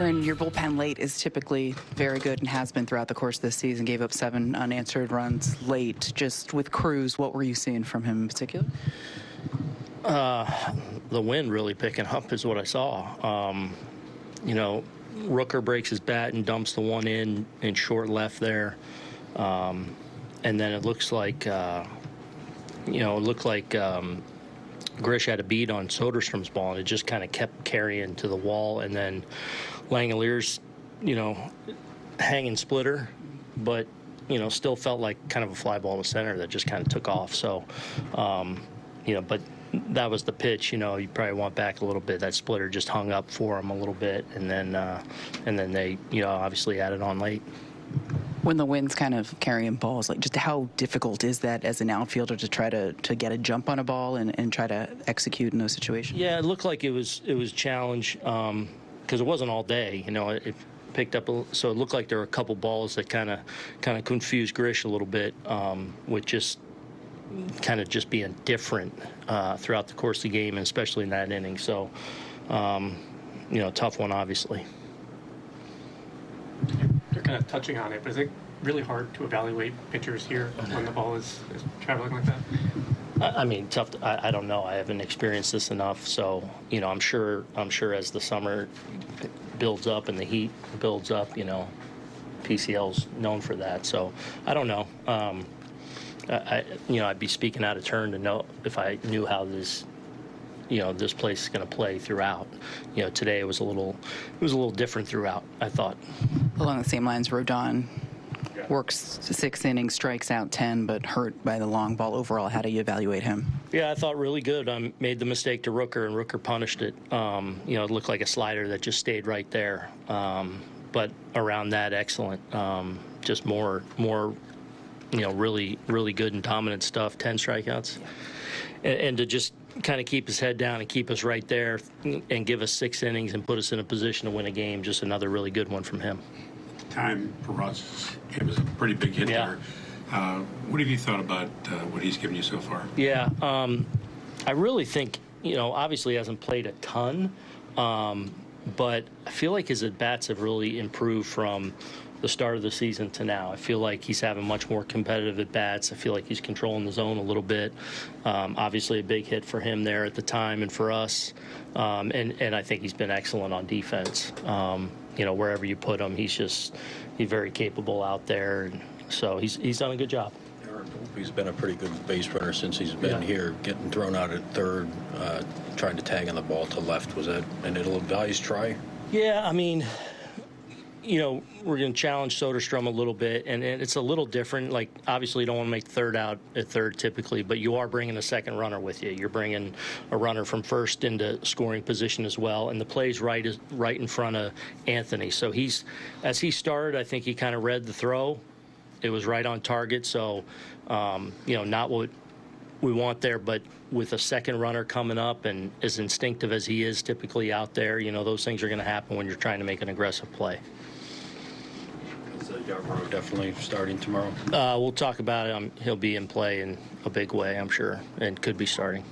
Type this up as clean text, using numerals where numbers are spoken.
And your bullpen late is typically very good and has been throughout the course of this season. Gave up 7 unanswered runs late. Just with Cruz, what were you seeing from him in particular? The wind really picking up is what I saw. Rooker breaks his bat and dumps the one in short left there. And then it looks like, Grish had a beat on Soderstrom's ball, and it just kind of kept carrying to the wall. And then Langelier's, hanging splitter, but, still felt like kind of a fly ball to center that just kind of took off. So, but that was the pitch. You probably want back a little bit. That splitter just hung up for him a little bit, and then they, obviously added on late. When the wind's kind of carrying balls, just how difficult is that as an outfielder to try to get a jump on a ball and try to execute in those situations? Yeah, it looked like it was challenge because it wasn't all day. It picked up, so it looked like there were a couple balls that kind of confused Grish a little bit with just being different throughout the course of the game, and especially in that inning. So, tough one, obviously. You're kind of touching on it, but is it really hard to evaluate pitchers here when the ball is traveling like that? Tough. I don't know. I haven't experienced this enough, so I'm sure as the summer builds up and the heat builds up, PCL's known for that. So I don't know. I'd be speaking out of turn to know if I knew how this place is going to play throughout. Today it was a little different throughout, I thought. Along the same lines, Rodón works 6 innings, strikes out 10, but hurt by the long ball. Overall, how do you evaluate him? Yeah, I thought really good. I made the mistake to Rooker, and Rooker punished it. It looked like a slider that just stayed right there. But around that, excellent. Just more, really, really good and dominant stuff. 10 strikeouts. And to just kind of keep his head down and keep us right there and give us 6 innings and put us in a position to win a game. Just another really good one from him. Time for Ross. It was a pretty big hit there. What have you thought about what he's given you so far? Yeah, I really think, obviously he hasn't played a ton, but I feel like his at-bats have really improved from the start of the season to now. I feel like he's having much more competitive at-bats. I feel like he's controlling the zone a little bit. Obviously a big hit for him there at the time and for us. And I think he's been excellent on defense. Wherever you put him, he's very capable out there. And so he's done a good job. He's been a pretty good base runner since he's been here, getting thrown out at third, trying to tag on the ball to left. Was that an ill-advised try? Yeah, we're going to challenge Soderstrom a little bit, and it's a little different. Like, obviously, you don't want to make third out at third typically, but you are bringing a second runner with you. You're bringing a runner from first into scoring position as well, and the play's right in front of Anthony. So as he started, I think he kind of read the throw. It was right on target, so, not what we want there, but with a second runner coming up and as instinctive as he is typically out there, those things are going to happen when you're trying to make an aggressive play. Yarbrough definitely starting tomorrow? We'll talk about it. He'll be in play in a big way, I'm sure, and could be starting.